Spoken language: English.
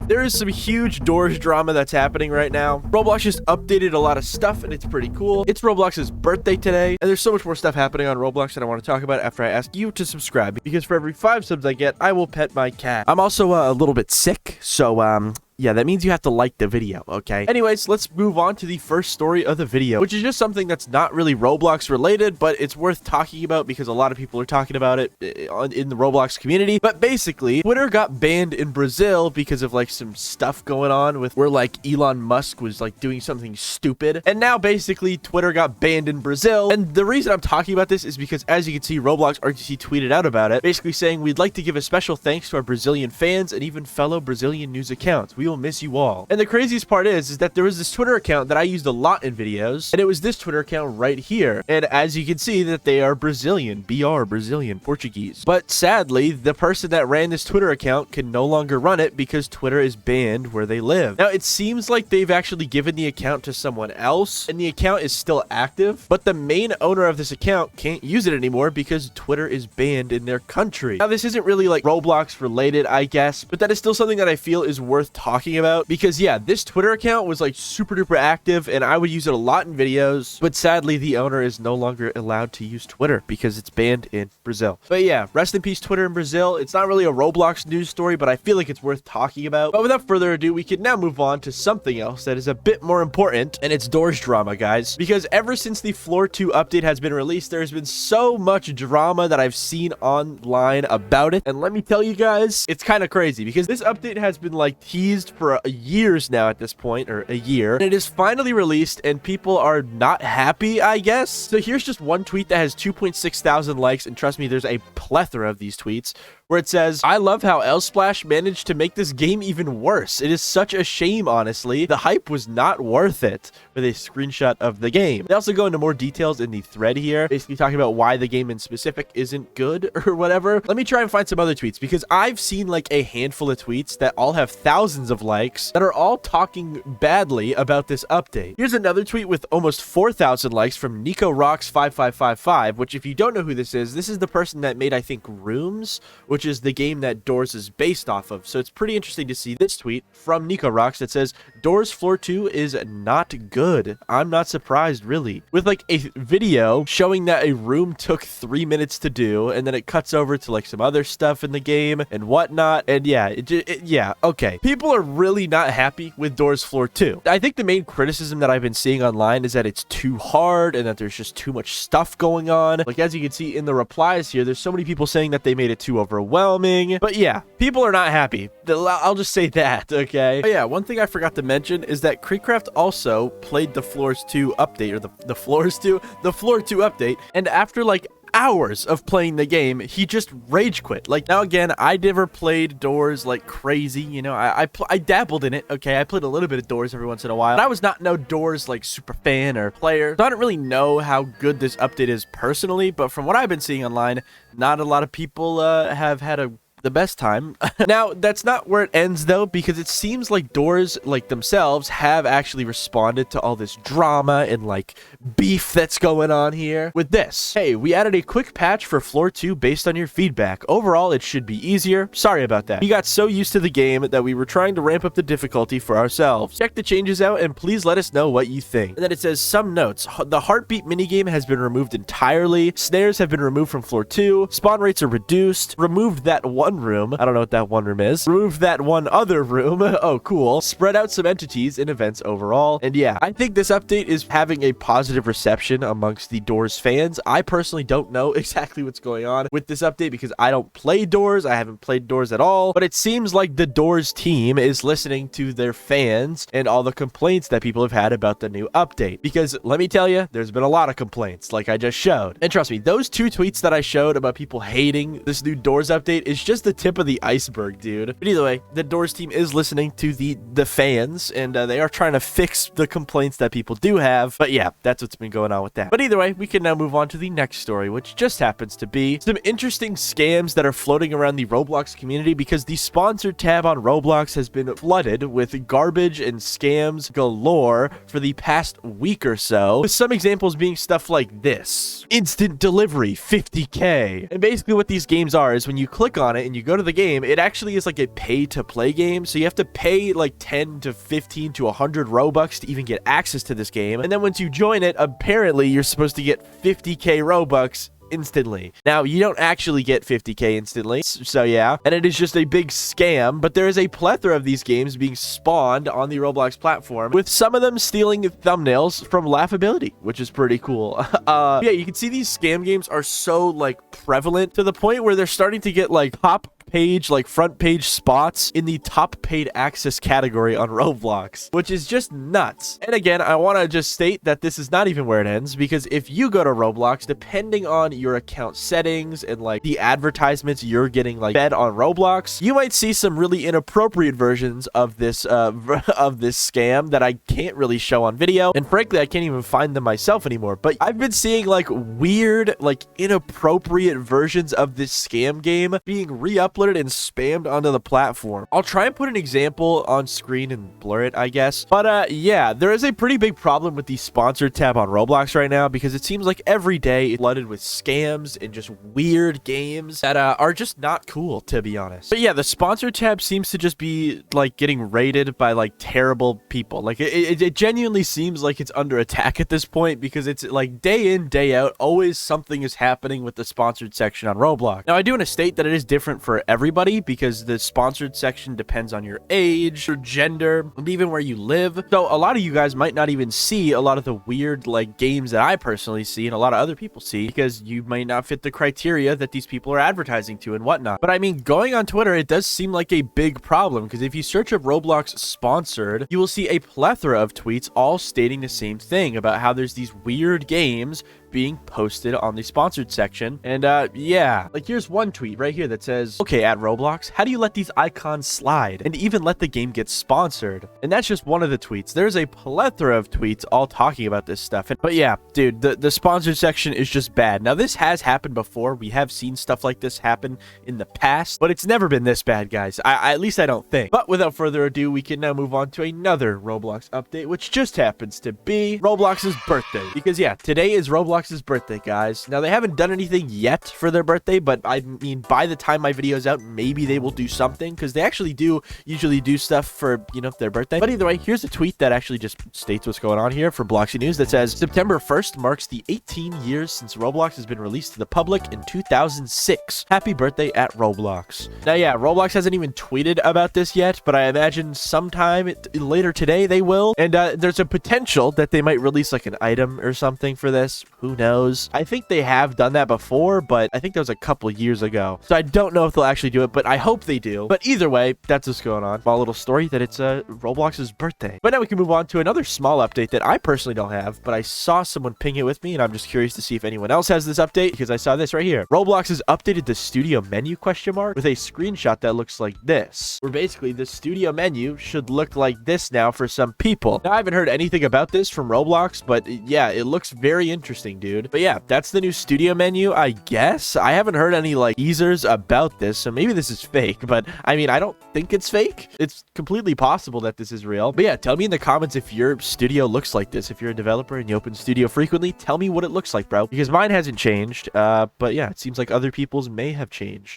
There is some huge Doors drama that's happening right now. Roblox just updated a lot of stuff, and it's pretty cool. It's Roblox's birthday today, and there's so much more stuff happening on Roblox that I want to talk about after I ask you to subscribe, because for every 5 subs I get, I will pet my cat. I'm also a little bit sick, so yeah, that means you have to like the video, okay? Anyways, let's move on to the first story of the video, which is just something that's not really Roblox related, but it's worth talking about because a lot of people are talking about it in the Roblox community. But basically, Twitter got banned in Brazil because of like some stuff going on with where like Elon Musk was like doing something stupid. And now basically Twitter got banned in Brazil. And the reason I'm talking about this is because, as you can see, Roblox RTC tweeted out about it, basically saying, "We'd like to give a special thanks to our Brazilian fans and even fellow Brazilian news accounts. We will miss you all." And the craziest part is that there was this Twitter account that I used a lot in videos, and it was this Twitter account right here. And as you can see, that they are Brazilian, Brazilian, Portuguese. But sadly, the person that ran this Twitter account can no longer run it because Twitter is banned where they live. Now, it seems like they've actually given the account to someone else, and the account is still active, but the main owner of this account can't use it anymore because Twitter is banned in their country. Now, this isn't really like Roblox related, I guess, but that is still something that I feel is worth talking about because, yeah, this Twitter account was like super duper active and I would use it a lot in videos, but sadly the owner is no longer allowed to use Twitter because it's banned in Brazil. But yeah, rest in peace Twitter in Brazil. It's not really a Roblox news story, but I feel like it's worth talking about. But without further ado, we can now move on to something else that is a bit more important, and it's Doors drama, guys, because ever since the Floor 2 update has been released, there's been so much drama that I've seen online about it. And let me tell you guys, it's kind of crazy because this update has been like teased for years now at this point, or a year, and it is finally released and people are not happy, I guess. So here's just one tweet that has 2.6 thousand likes, and trust me, there's a plethora of these tweets, where it says, "I love how Elsplash managed to make this game even worse. It is such a shame, honestly. The hype was not worth it," with a screenshot of the game. They also go into more details in the thread here, basically talking about why the game in specific isn't good or whatever. Let me try and find some other tweets because I've seen like a handful of tweets that all have thousands of likes that are all talking badly about this update. Here's another tweet with almost 4,000 likes from Nico Rocks 5555, which, if you don't know who this is the person that made, I think, Rooms, which is the game that Doors is based off of. So it's pretty interesting to see this tweet from Nico Rocks that says, "Doors Floor 2 is not good. I'm not surprised, really," with like a video showing that a room took 3 minutes to do, and then it cuts over to like some other stuff in the game and whatnot. And yeah, yeah, okay. People are really not happy with Doors Floor 2. I think the main criticism that I've been seeing online is that it's too hard and that there's just too much stuff going on. Like, as you can see in the replies here, there's so many people saying that they made it too overwhelming. But yeah, people are not happy. I'll just say that, okay? But yeah, one thing I forgot to mention is that Creekcraft also played the Floors 2 update, or the Floor 2 update, and after like hours of playing the game, he just rage quit. Like, now again, I never played Doors like crazy, you know. I dabbled in it, okay? I played a little bit of Doors every once in a while, but I was not no Doors like super fan or player, so I don't really know how good this update is personally. But from what I've been seeing online, not a lot of people have had the best time. Now, that's not where it ends though, because it seems like Doors like themselves have actually responded to all this drama and like beef that's going on here with this. "Hey, we added a quick patch for Floor 2 based on your feedback. Overall, it should be easier. Sorry about that. We got so used to the game that we were trying to ramp up the difficulty for ourselves. Check the changes out and please let us know what you think." And then it says some notes. "The heartbeat minigame has been removed entirely. Snares have been removed from Floor 2. Spawn rates are reduced. Removed that one room." I don't know what that one room is. "Removed that one other room." Oh, cool. "Spread out some entities and events overall." And yeah, I think this update is having a positive reception amongst the Doors fans. I personally don't know exactly what's going on with this update because I don't play Doors. I haven't played Doors at all, but it seems like the Doors team is listening to their fans and all the complaints that people have had about the new update. Because let me tell you, there's been a lot of complaints like I just showed. And trust me, those 2 tweets that I showed about people hating this new Doors update is just the tip of the iceberg, dude. But either way, the Doors team is listening to the fans, and they are trying to fix the complaints that people do have. But yeah, that's what's been going on with that. But either way, we can now move on to the next story, which just happens to be some interesting scams that are floating around the Roblox community, because the sponsored tab on Roblox has been flooded with garbage and scams galore for the past week or so, with some examples being stuff like this: instant delivery 50K. And basically what these games are is when you click on it and you go to the game, it actually is like a pay-to-play game. So you have to pay like 10 to 15 to 100 Robux to even get access to this game. And then once you join it, apparently you're supposed to get 50k Robux instantly. Now, you don't actually get 50k instantly, so yeah, and it is just a big scam, but there is a plethora of these games being spawned on the Roblox platform, with some of them stealing thumbnails from Laughability, which is pretty cool. Yeah, you can see these scam games are so, like, prevalent to the point where they're starting to get, like, top page, like front page spots in the top paid access category on Roblox, which is just nuts. And again, I want to just state that this is not even where it ends, because if you go to Roblox, depending on your account settings and like the advertisements you're getting like fed on Roblox, you might see some really inappropriate versions of this scam that I can't really show on video, and frankly I can't even find them myself anymore. But I've been seeing like weird, like inappropriate versions of this scam game being re-uploaded and spammed onto the platform. I'll try and put an example on screen and blur it, I guess. But yeah, there is a pretty big problem with the sponsored tab on Roblox right now, because it seems like every day it's flooded with scams and just weird games that are just not cool, to be honest. But yeah, the sponsored tab seems to just be like getting raided by like terrible people. Like it genuinely seems like it's under attack at this point, because it's like day in, day out, always something is happening with the sponsored section on Roblox. Now, I do want to state that it is different for everybody, because the sponsored section depends on your age, your gender, and even where you live. So a lot of you guys might not even see a lot of the weird like games that I personally see and a lot of other people see, because you might not fit the criteria that these people are advertising to and whatnot. But I mean, going on Twitter, it does seem like a big problem, because if you search up Roblox sponsored, you will see a plethora of tweets all stating the same thing about how there's these weird games being posted on the sponsored section. And yeah, like here's one tweet right here that says, okay, at Roblox, how do you let these icons slide and even let the game get sponsored? And that's just one of the tweets. There's a plethora of tweets all talking about this stuff. But yeah, dude, the sponsored section is just bad. Now, this has happened before. We have seen stuff like this happen in the past, but it's never been this bad, guys. At least I don't think. But without further ado, we can now move on to another Roblox update, which just happens to be Roblox's birthday. Because yeah, today is Roblox's birthday, guys. Now, they haven't done anything yet for their birthday, but I mean, by the time my video's out, maybe they will do something, because they actually do usually do stuff for, you know, their birthday. But either way, here's a tweet that actually just states what's going on here for Bloxy News that says, September 1st marks the 18 years since Roblox has been released to the public in 2006. Happy birthday at Roblox. Now, yeah, Roblox hasn't even tweeted about this yet, but I imagine sometime later today they will. And there's a potential that they might release like an item or something for this. Who knows? I think they have done that before, but I think that was a couple years ago. So I don't know if they'll actually do it, but I hope they do. But either way, that's what's going on. Small little story that it's Roblox's birthday. But now we can move on to another small update that I personally don't have, but I saw someone ping it with me, and I'm just curious to see if anyone else has this update, because I saw this right here. Roblox has updated the studio menu question mark with a screenshot that looks like this, where basically the studio menu should look like this now for some people. Now, I haven't heard anything about this from Roblox, but yeah, it looks very interesting, dude. But yeah, that's the new studio menu, I guess. I haven't heard any like teasers about this, so maybe this is fake, but I mean, I don't think it's fake. It's completely possible that this is real. But yeah, tell me in the comments if your studio looks like this. If you're a developer and you open Studio frequently, tell me what it looks like, bro, because mine hasn't changed. But yeah, it seems like other people's may have changed.